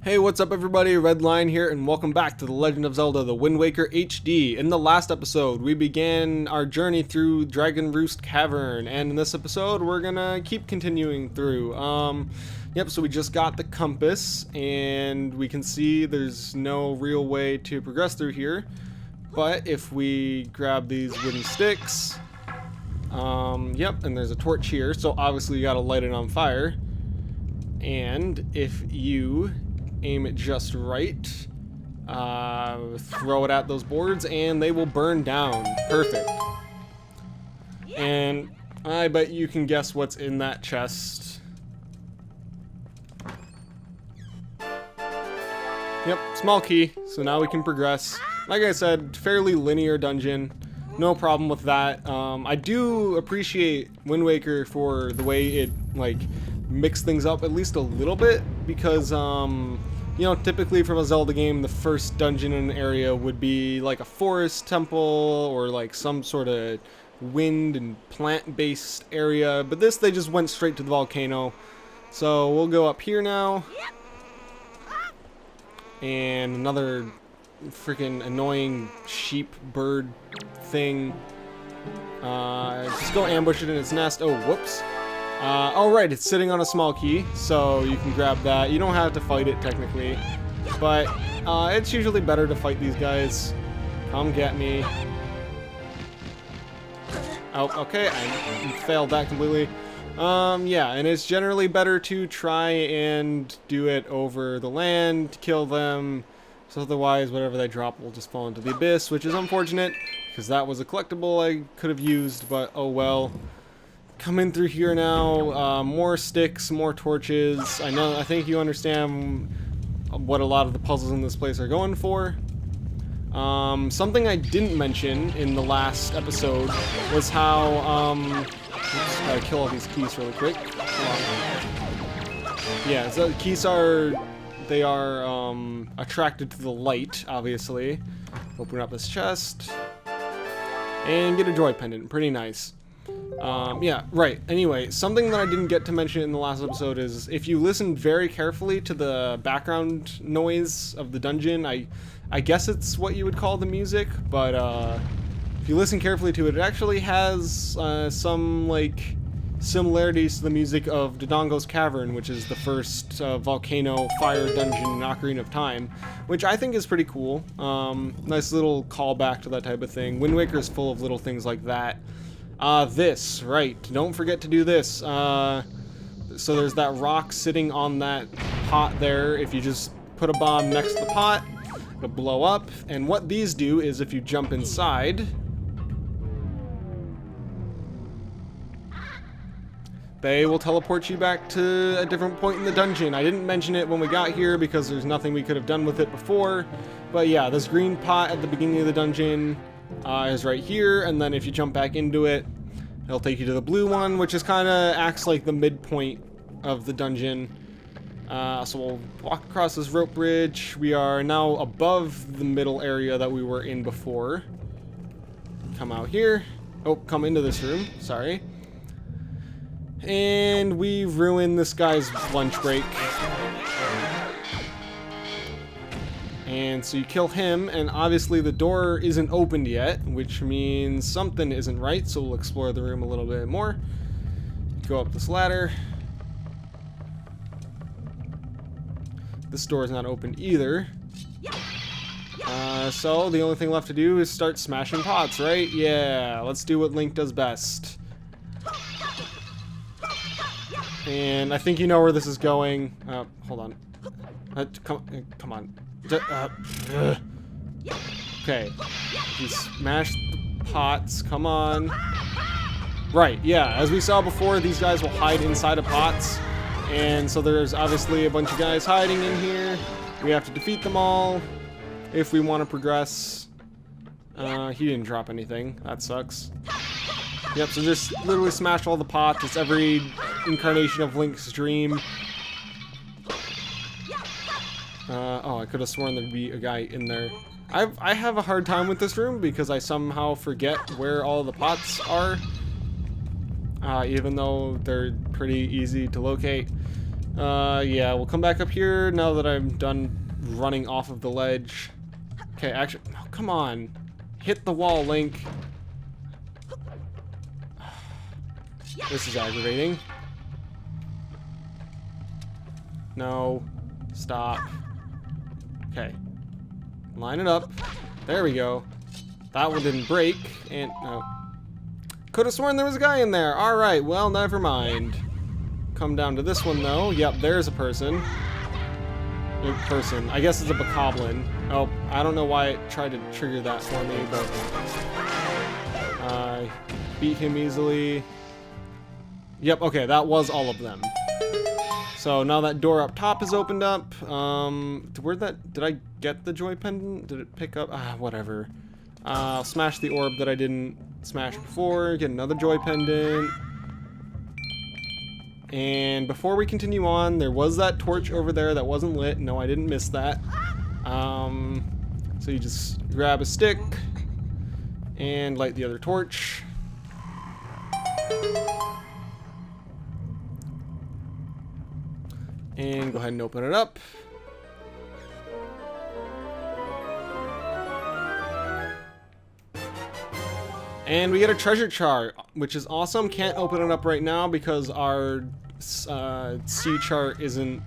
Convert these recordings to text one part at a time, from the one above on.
Hey, what's up everybody, Redline here, and welcome back to The Legend of Zelda: The Wind Waker HD. In the last episode, we began our journey through Dragon Roost Cavern, and in this episode, we're gonna keep continuing through. So we just got the compass, and we can see there's no real way to progress through here, but if we grab these wooden sticks, and there's a torch here, so obviously you gotta light it on fire, and if you aim it just right, throw it at those boards and they will burn down. Perfect. And I bet you can guess what's in that chest. Yep, small key, so now we can progress. Like I said, fairly linear dungeon, no problem with that. I do appreciate Wind Waker for the way it mix things up at least a little bit, because typically from a Zelda game, the first dungeon in an area would be like a forest temple or like some sort of wind and plant-based area, but this, they just went straight to the volcano. So we'll go up here now, and another freaking annoying sheep bird thing. Just go ambush it in its nest. Oh, whoops. Oh right, it's sitting on a small key, so you can grab that. You don't have to fight it technically, but it's usually better to fight these guys. Come get me. Oh, okay, I failed that completely. And it's generally better to try and do it over the land, kill them, so otherwise whatever they drop will just fall into the abyss, which is unfortunate, because that was a collectible I could have used, but oh well. Come in through here now, more sticks, more torches. I think you understand what a lot of the puzzles in this place are going for. Something I didn't mention in the last episode was how, oops, gotta kill all these keys really quick. Yeah, so keys they are attracted to the light, obviously. Open up this chest, and get a joy pendant, pretty nice. Anyway, something that I didn't get to mention in the last episode is if you listen very carefully to the background noise of the dungeon, I guess it's what you would call the music, but if you listen carefully to it, it actually has some similarities to the music of Dodongo's Cavern, which is the first volcano fire dungeon in Ocarina of Time, which I think is pretty cool. Nice little callback to that type of thing. Wind Waker is full of little things like that. Don't forget to do this. So there's that rock sitting on that pot there. If you just put a bomb next to the pot, it'll blow up. And what these do is if you jump inside, they will teleport you back to a different point in the dungeon. I didn't mention it when we got here because there's nothing we could have done with it before. But yeah, this green pot at the beginning of the dungeon is right here, and then if you jump back into it, it'll take you to the blue one, which is kind of acts like the midpoint of the dungeon. So we'll walk across this rope bridge. We are now above the middle area that we were in before. Come out here. Oh, come into this room. Sorry. And we ruined this guy's lunch break. And so you kill him, and obviously the door isn't opened yet, which means something isn't right, so we'll explore the room a little bit more. Go up this ladder. This door is not opened either. So the only thing left to do is start smashing pots, right? Yeah, let's do what Link does best. And I think you know where this is going. Hold on. Come on. Okay. You smash the pots. Come on. Right, yeah. As we saw before, these guys will hide inside of pots. And so there's obviously a bunch of guys hiding in here. We have to defeat them all if we want to progress. He didn't drop anything. That sucks. Yep, so just literally smash all the pots. It's every incarnation of Link's dream. I could have sworn there'd be a guy in there. I have a hard time with this room because I somehow forget where all the pots are. Even though they're pretty easy to locate. Yeah, we'll come back up here now that I'm done running off of the ledge. Okay, actually, oh, come on. Hit the wall, Link. This is aggravating. No. Stop. Okay. Line it up. There we go. That one didn't break. And, no. Could have sworn there was a guy in there. Alright, well, never mind. Come down to this one, though. Yep, there's a person. A person. I guess it's a bokoblin. Oh, I don't know why it tried to trigger that for me, but... beat him easily. Yep, okay, that was all of them. So now that door up top is opened up. Where'd that... Did I get the joy pendant? Did it pick up? Whatever. I'll smash the orb that I didn't smash before. Get another joy pendant. And before we continue on, there was that torch over there that wasn't lit. No, I didn't miss that. So you just grab a stick and light the other torch. And go ahead and open it up. And we get a treasure chart, which is awesome. Can't open it up right now because our sea chart isn't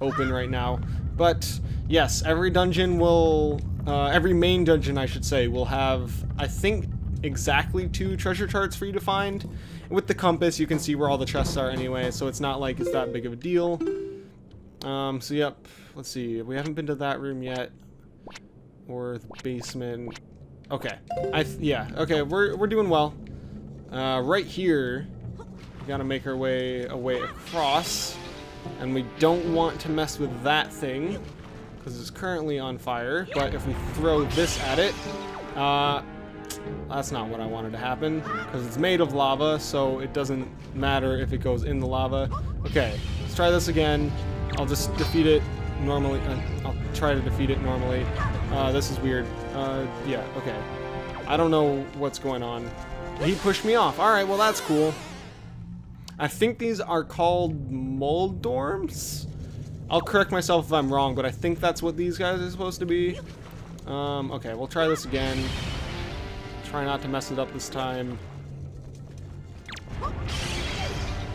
open right now. But yes, every dungeon will, every main dungeon I should say, will have, I think, exactly 2 treasure charts for you to find. With the compass, you can see where all the chests are anyway, so it's not like it's that big of a deal. So yep, let's see. We haven't been to that room yet, or the basement. Okay, yeah, okay, we're doing well. Right here, we gotta make our way across, and we don't want to mess with that thing because it's currently on fire. But if we throw this at it, that's not what I wanted to happen because it's made of lava, so it doesn't matter if it goes in the lava. Okay, let's try this again. I'll just defeat it normally. I'll try to defeat it normally. This is weird. Yeah, okay. I don't know what's going on. He pushed me off. Alright, well that's cool. I think these are called mold dorms? I'll correct myself if I'm wrong, but I think that's what these guys are supposed to be. Okay, we'll try this again. Try not to mess it up this time.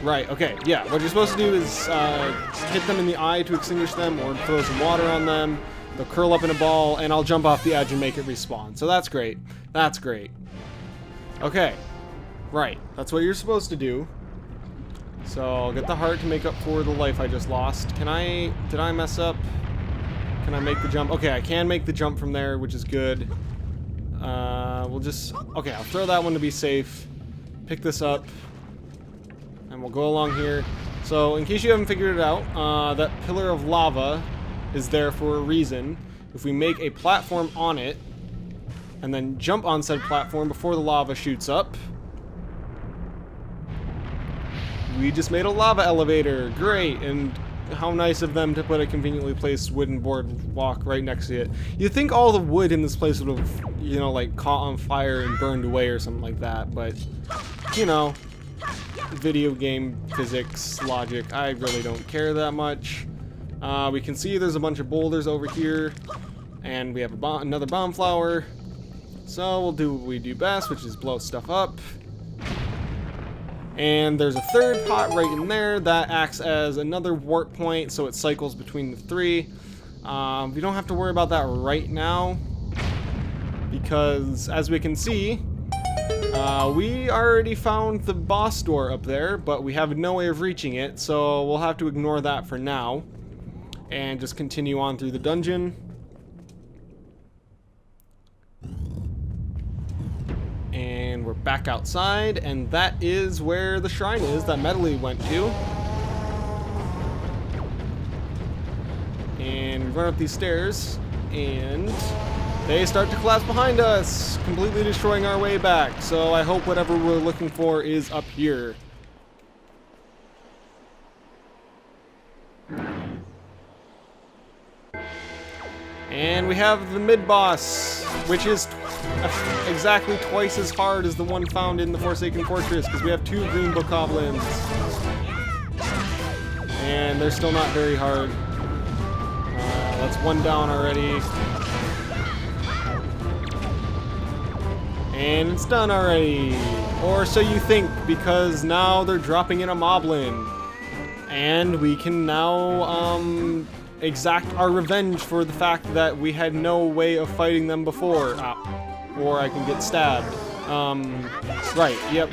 Right, okay, yeah. What you're supposed to do is hit them in the eye to extinguish them, or throw some water on them. They'll curl up in a ball, and I'll jump off the edge and make it respawn. So that's great. That's great. Okay. Right. That's what you're supposed to do. So I'll get the heart to make up for the life I just lost. Did I mess up? Can I make the jump? Okay, I can make the jump from there, which is good. We'll just... Okay, I'll throw that one to be safe. Pick this up. And we'll go along here. So, in case you haven't figured it out, that pillar of lava is there for a reason. If we make a platform on it, and then jump on said platform before the lava shoots up, we just made a lava elevator. Great. And how nice of them to put a conveniently placed wooden boardwalk right next to it. You'd think all the wood in this place would have, you know, like caught on fire and burned away or something like that, but, you know, video game physics, logic, I really don't care that much. We can see there's a bunch of boulders over here, and we have another bomb flower. So we'll do what we do best, which is blow stuff up. And there's a third pot right in there that acts as another warp point, so it cycles between the 3. We don't have to worry about that right now, because as we can see, we already found the boss door up there, but we have no way of reaching it, so we'll have to ignore that for now and just continue on through the dungeon. And we're back outside, and that is where the shrine is that Medley went to. And we run up these stairs, and they start to collapse behind us, completely destroying our way back. So I hope whatever we're looking for is up here. And we have the mid-boss, which is exactly twice as hard as the one found in the Forsaken Fortress, because we have 2 green bokoblins. And they're still not very hard. That's one down already. And it's done already. Or so you think, because now they're dropping in a moblin. And we can now exact our revenge for the fact that we had no way of fighting them before. Or I can get stabbed. Right, yep,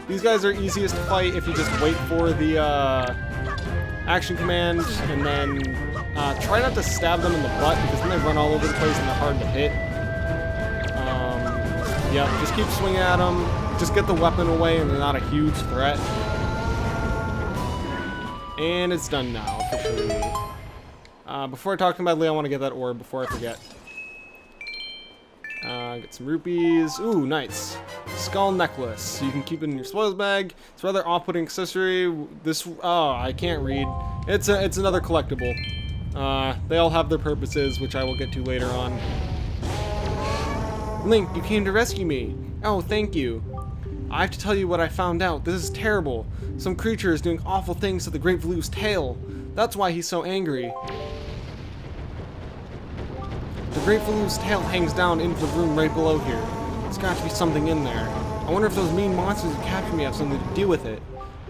these guys are easiest to fight if you just wait for the action command and then try not to stab them in the butt because then they run all over the place and they're hard to hit. Yeah, just keep swinging at them. Just get the weapon away and they're not a huge threat. And it's done now, officially. Before I talk to Medley, I want to get that orb before I forget. Get some rupees. Ooh, nice. Skull necklace. You can keep it in your spoils bag. It's a rather off-putting accessory. This, oh, I can't read. It's another collectible. They all have their purposes, which I will get to later on. Link, you came to rescue me. Oh, thank you. I have to tell you what I found out. This is terrible. Some creature is doing awful things to the Great Valu's tail. That's why he's so angry. The Great Valu's tail hangs down into the room right below here. There's got to be something in there. I wonder if those mean monsters who captured me have something to do with it.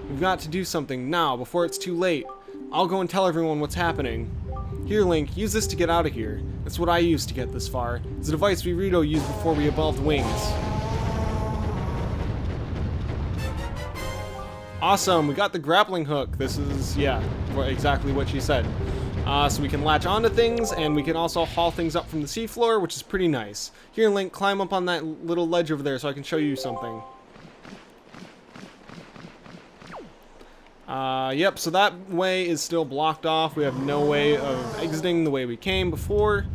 We've got to do something now, before it's too late. I'll go and tell everyone what's happening. Here, Link, use this to get out of here. That's what I used to get this far. It's a device we Rito used before we evolved wings. Awesome, we got the grappling hook. This is, yeah, exactly what she said. So we can latch onto things, and we can also haul things up from the seafloor, which is pretty nice. Here, Link, climb up on that little ledge over there so I can show you something. Yep, so that way is still blocked off. We have no way of exiting the way we came before.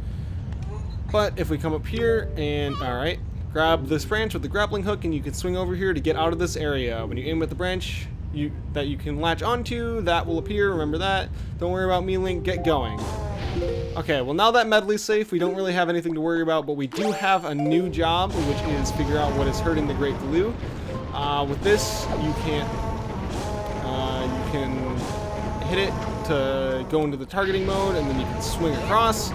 But if we come up here and, alright, grab this branch with the grappling hook and you can swing over here to get out of this area. When you aim at the branch that you can latch onto, that will appear, remember that. Don't worry about me, Link, get going. Okay, well now that Medley's safe, we don't really have anything to worry about, but we do have a new job, which is figure out what is hurting the Great Valu. With this, you can hit it to go into the targeting mode, and then you can swing across.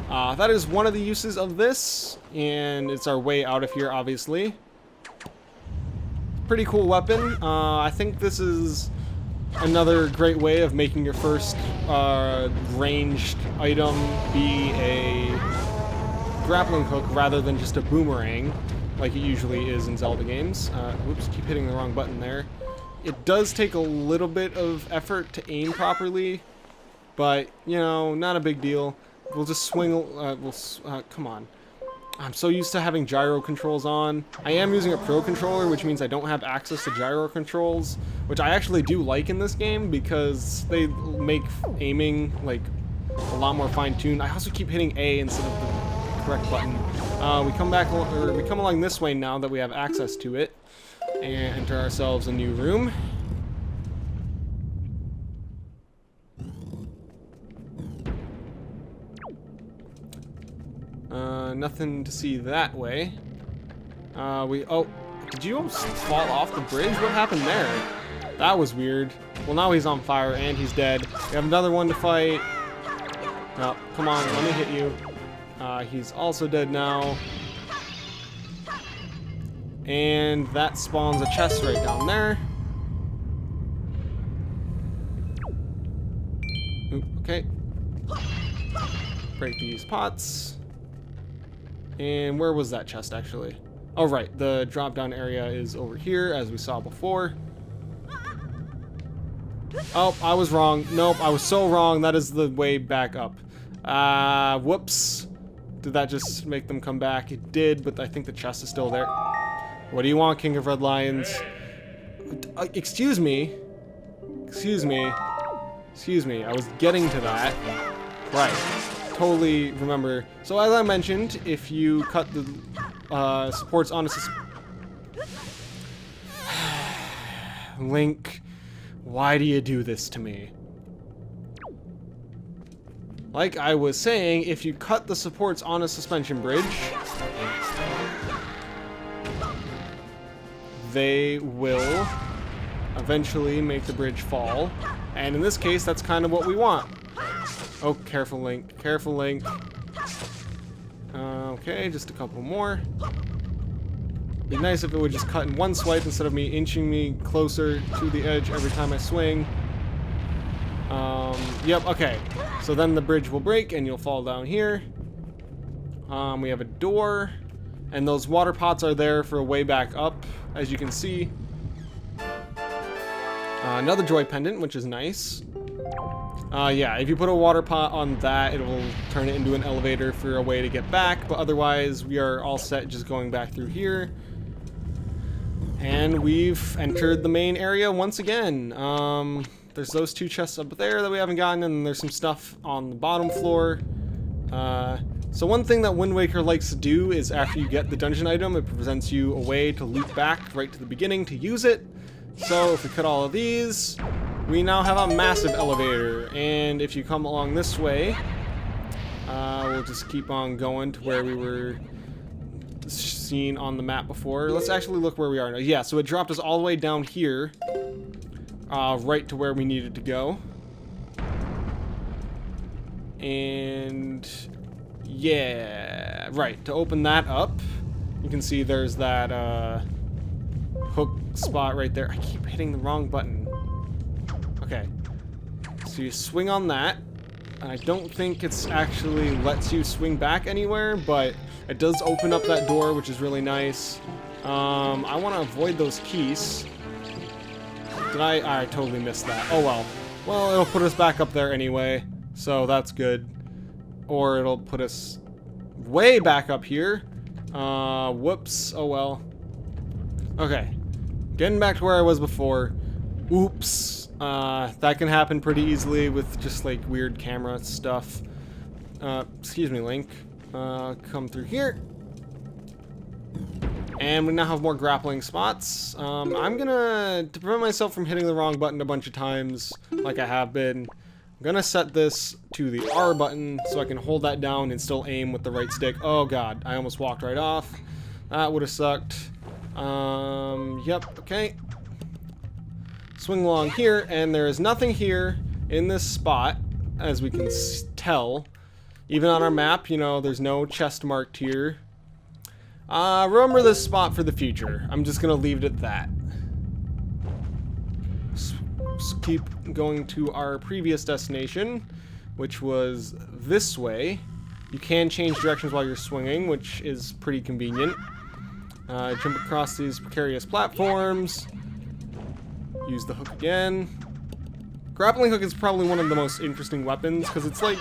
That is one of the uses of this, and it's our way out of here, obviously. Pretty cool weapon. I think this is another great way of making your first ranged item be a grappling hook rather than just a boomerang, like it usually is in Zelda games. Whoops, keep hitting the wrong button there. It does take a little bit of effort to aim properly, but, you know, not a big deal. We'll just swing, come on. I'm so used to having gyro controls on. I am using a pro controller, which means I don't have access to gyro controls, which I actually do like in this game because they make aiming, like, a lot more fine-tuned. I also keep hitting A instead of the correct button. We come along this way now that we have access to it, and enter ourselves a new room. Nothing to see that way. Oh, did you almost fall off the bridge? What happened there? That was weird. Well, now he's on fire and he's dead. We have another one to fight. Oh, come on, let me hit you. He's also dead now. And that spawns a chest right down there. Oop, okay. Break these pots. And where was that chest, actually? Oh, right. The drop-down area is over here, as we saw before. Oh, I was wrong. Nope, I was so wrong. That is the way back up. Whoops. Did that just make them come back? It did, but I think the chest is still there. What do you want, King of Red Lions? Excuse me. Excuse me. Excuse me. I was getting to that. Right. Totally remember. So as I mentioned, if you cut the supports onto Link, why do you do this to me? Like I was saying, if you cut the supports on a suspension bridge, they will eventually make the bridge fall, And in this case, that's kind of what we want. Oh, careful, Link. Careful, Link. Okay, just a couple more. Be nice if it would just cut in one swipe instead of me inching me closer to the edge every time I swing. Yep, okay. So then the bridge will break and you'll fall down here. We have a door. And those water pots are there for a way back up, as you can see. Another joy pendant, which is nice. Yeah, if you put a water pot on that, it will turn it into an elevator for a way to get back. But otherwise, we are all set just going back through here. And we've entered the main area once again. There's those two chests up there that we haven't gotten, and there's some stuff on the bottom floor. So one thing that Wind Waker likes to do is after you get the dungeon item, it presents you a way to loop back right to the beginning to use it. So if we cut all of these, we now have a massive elevator. And if you come along this way, we'll just keep on going to where we were seen on the map before. Let's actually look where we are now. Yeah, so it dropped us all the way down here, right to where we needed to go. And yeah, right, to open that up, you can see there's that hook spot right there. I keep hitting the wrong button. Okay, so you swing on that, and I don't think it's actually lets you swing back anywhere, but it does open up that door, which is really nice. I want to avoid those keys. Did I totally missed that. Oh well. Well, it'll put us back up there anyway, so that's good. Or it'll put us way back up here. Whoops. Oh well. Okay. Getting back to where I was before. Oops. That can happen pretty easily with just like weird camera stuff. Excuse me, Link. Come through here. And we now have more grappling spots. I'm gonna, to prevent myself from hitting the wrong button a bunch of times, like I have been, I'm gonna set this to the R button so I can hold that down and still aim with the right stick. Oh god, I almost walked right off. That would have sucked. Yep, okay. Swing along here, and there is nothing here in this spot, as we can tell. Even on our map, you know, there's no chest marked here. Remember this spot for the future. I'm just gonna leave it at that. Just keep going to our previous destination, which was this way. You can change directions while you're swinging, which is pretty convenient. Jump across these precarious platforms. Use the hook again. Grappling hook is probably one of the most interesting weapons, because it's like,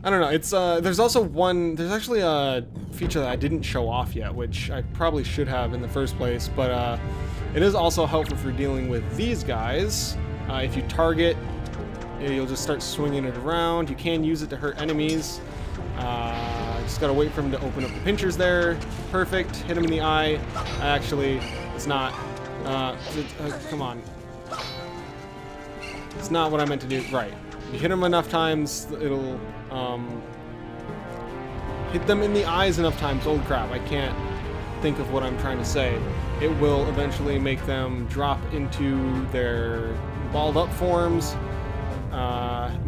I don't know, it's, there's also there's actually a feature that I didn't show off yet, which I probably should have in the first place, but, it is also helpful for dealing with these guys. If you target, you'll just start swinging it around. You can use it to hurt enemies. Just gotta wait for him to open up the pinchers there. Perfect, hit him in the eye. Actually, it's not, come on. It's not what I meant to do, right. You hit them enough times, it'll, hit them in the eyes enough times. Oh crap, I can't think of what I'm trying to say. It will eventually make them drop into their balled up forms,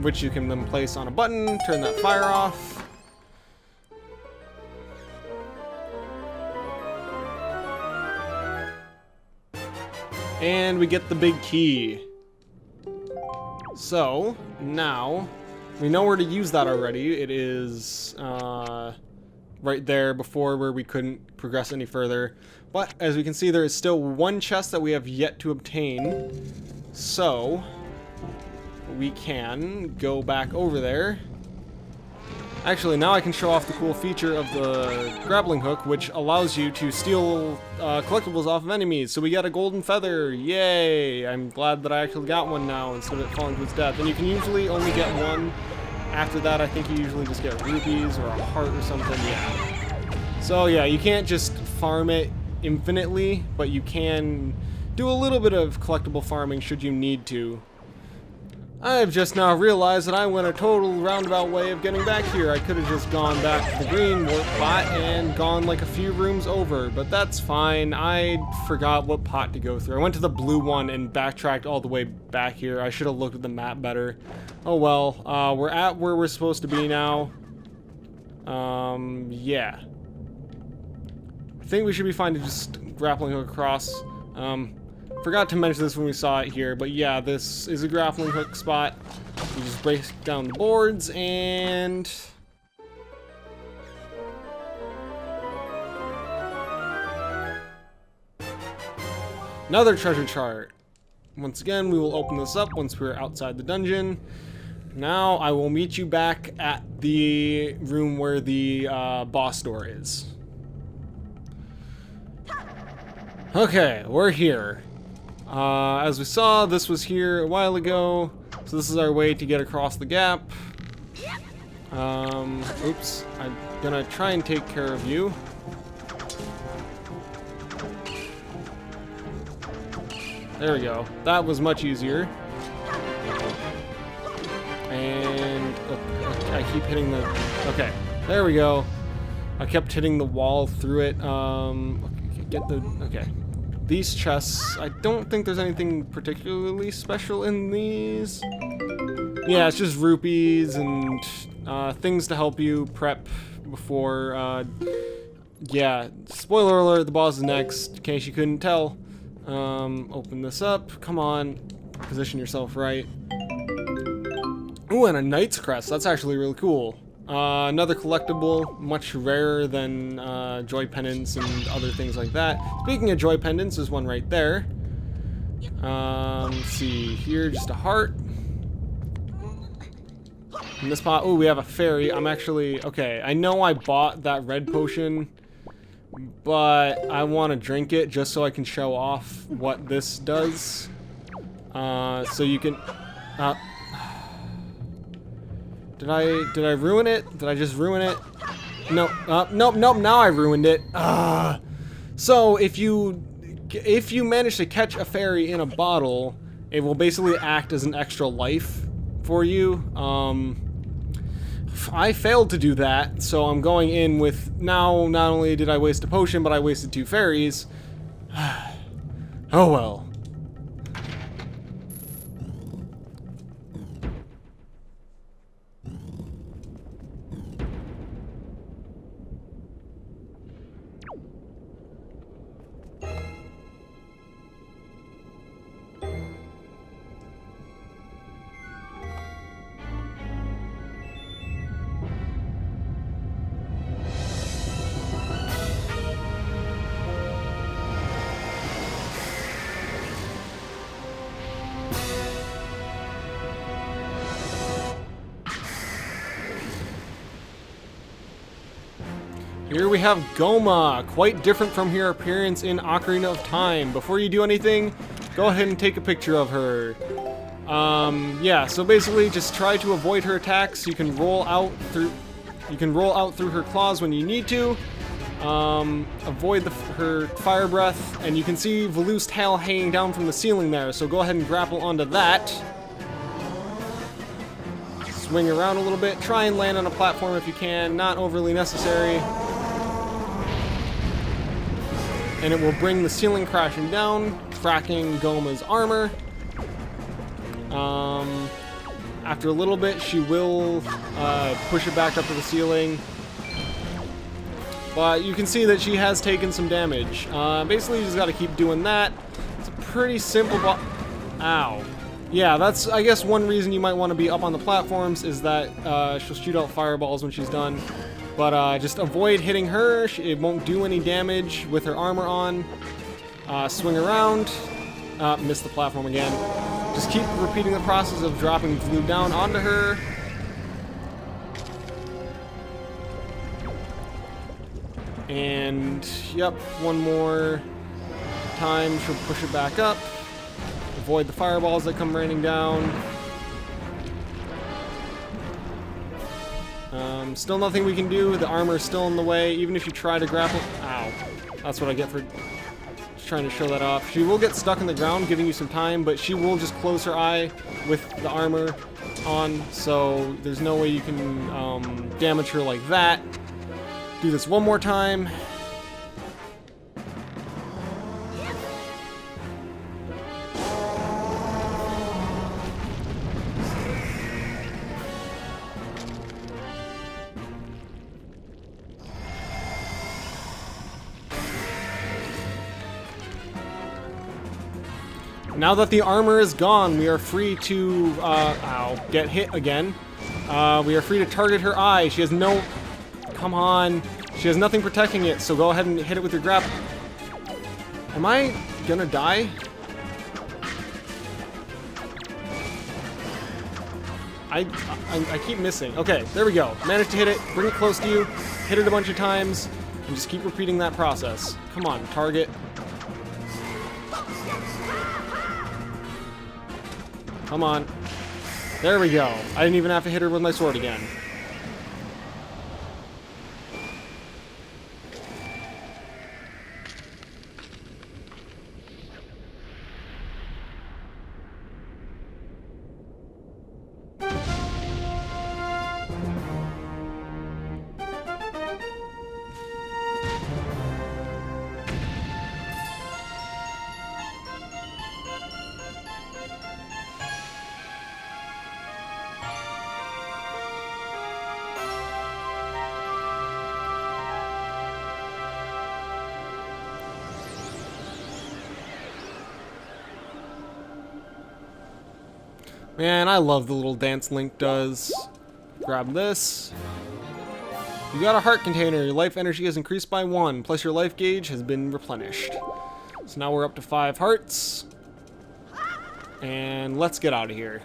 which you can then place on a button, turn that fire off. And we get the big key. So, now, we know where to use that already. It is right there before where we couldn't progress any further. But, as we can see, there is still one chest that we have yet to obtain. So, we can go back over there. Actually, now I can show off the cool feature of the grappling hook, which allows you to steal collectibles off of enemies. So we got a golden feather. Yay! I'm glad that I actually got one now instead of it falling to its death. And you can usually only get one. After that, I think you usually just get rupees or a heart or something. Yeah. So yeah, you can't just farm it infinitely, but you can do a little bit of collectible farming should you need to. I've just now realized that I went a total roundabout way of getting back here. I could have just gone back to the green warp pot and gone like a few rooms over, but that's fine. I forgot what pot to go through. I went to the blue one and backtracked all the way back here. I should have looked at the map better. Oh well, we're at where we're supposed to be now. Yeah. I think we should be fine to just grappling hook across. Forgot to mention this when we saw it here, but yeah, this is a grappling hook spot. You just break down the boards and... another treasure chart. Once again, we will open this up once we're outside the dungeon. Now I will meet you back at the room where the boss door is. Okay, we're here. As we saw, this was here a while ago, so this is our way to get across the gap. Oops, I'm gonna try and take care of you. There we go. That was much easier. And I keep hitting the... okay, there we go. I kept hitting the wall through it. Get the... okay. These chests, I don't think there's anything particularly special in these. Yeah, it's just rupees and things to help you prep before, yeah, spoiler alert, the boss is next, in case you couldn't tell. Open this up, come on, position yourself right. Ooh, and a Knight's Crest, that's actually really cool. Another collectible, much rarer than joy pendants and other things like that. Speaking of joy pendants, there's one right there. Let's see here, just a heart. In this pot, ooh, we have a fairy. I'm actually, okay, I know I bought that red potion, but I want to drink it just so I can show off what this does. So you can, Did I ruin it? Did I just ruin it? No, nope, now I ruined it. So if you manage to catch a fairy in a bottle, it will basically act as an extra life for you. I failed to do that, so I'm going in with, now not only did I waste a potion, but I wasted 2 fairies. Oh well. Here we have Goma, quite different from her appearance in Ocarina of Time. Before you do anything, go ahead and take a picture of her. Yeah, so basically just try to avoid her attacks. You can roll out through her claws when you need to. Avoid her fire breath, and you can see Valu's tail hanging down from the ceiling there, so go ahead and grapple onto that. Swing around a little bit, try and land on a platform if you can, not overly necessary. And it will bring the ceiling crashing down, cracking Goma's armor. After a little bit, she will push it back up to the ceiling. But you can see that she has taken some damage. Basically, you just got to keep doing that. It's a pretty simple ow. Yeah, that's, I guess, one reason you might want to be up on the platforms is that she'll shoot out fireballs when she's done. But just avoid hitting her. It won't do any damage with her armor on. Swing around. Miss the platform again. Just keep repeating the process of dropping Valu down onto her. And, yep, one more time. She'll push it back up. Avoid the fireballs that come raining down. Still nothing we can do. The armor is still in the way. Even if you try to grapple... Ow. That's what I get for trying to show that off. She will get stuck in the ground, giving you some time, but she will just close her eye with the armor on, so there's no way you can damage her like that. Do this one more time. Now that the armor is gone, we are free to, get hit again. We are free to target her eye. She has no... Come on. She has nothing protecting it, so go ahead and hit it with your grab. Am I gonna die? I keep missing. Okay, there we go. Managed to hit it, bring it close to you, hit it a bunch of times, and just keep repeating that process. Come on, target. Come on. There we go. I didn't even have to hit her with my sword again. Man, I love the little dance Link does. Grab this. You got a heart container. Your life energy has increased by 1, plus your life gauge has been replenished. So now we're up to 5 hearts. And let's get out of here.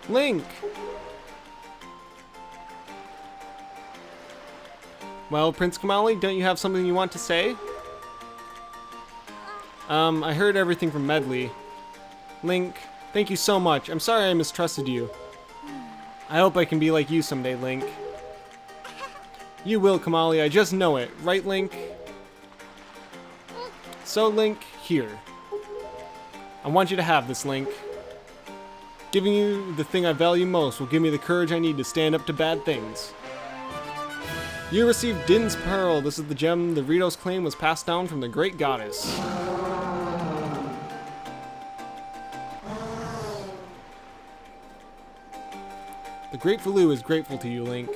Link! Well, Prince Kamali, don't you have something you want to say? I heard everything from Medley. Link, thank you so much. I'm sorry I mistrusted you. I hope I can be like you someday, Link. You will, Kamali, I just know it. Right, Link? So, Link, here. I want you to have this, Link. Giving you the thing I value most will give me the courage I need to stand up to bad things. You received Din's Pearl. This is the gem the Ritos claim was passed down from the Great Goddess. The Great Valu is grateful to you, Link.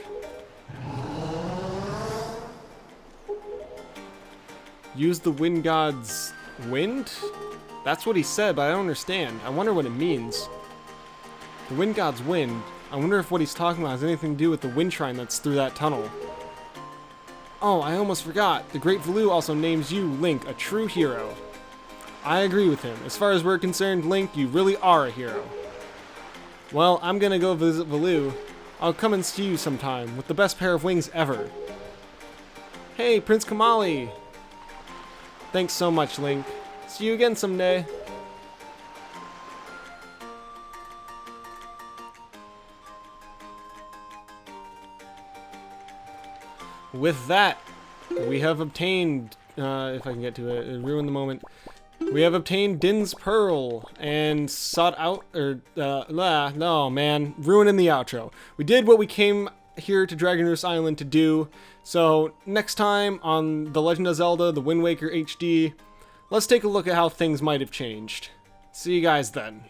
Use the Wind God's wind? That's what he said, but I don't understand. I wonder what it means. The Wind God's wind. I wonder if what he's talking about has anything to do with the wind shrine that's through that tunnel. Oh, I almost forgot. The Great Valu also names you, Link, a true hero. I agree with him. As far as we're concerned, Link, you really are a hero. Well, I'm gonna go visit Valu. I'll come and see you sometime, with the best pair of wings ever. Hey, Prince Kamali! Thanks so much, Link. See you again someday. With that, we have obtained, if I can get to it, ruin the moment. We have obtained Din's Pearl and sought out, no man, ruining the outro. We did what we came here to Dragon Roost Island to do. So next time on The Legend of Zelda, The Wind Waker HD, let's take a look at how things might have changed. See you guys then.